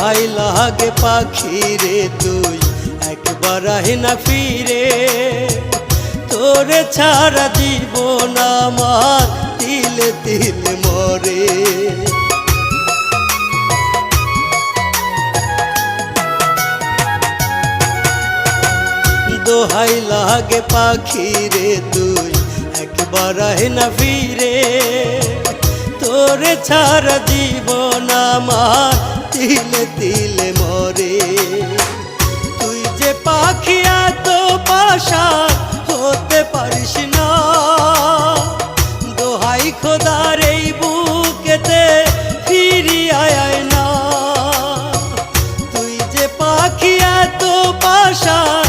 দোহাই লাগে পাখি রে তুই একবার আহে না ফিরে, তোরে ছাড়া জীবন আমার তিলে তিলে মরে। দোহাই লাগে পাখি রে তুই একবার আহে না ফিরে, তোরে ছাড়া জীবন আমার তিলে তিলে মরে। তুই যে পাখি এত পাশান হতে পারিস না, দোহাই খোদার এই বুকেতে ফিরি আয় না। তুই যে পাখি এত পাশান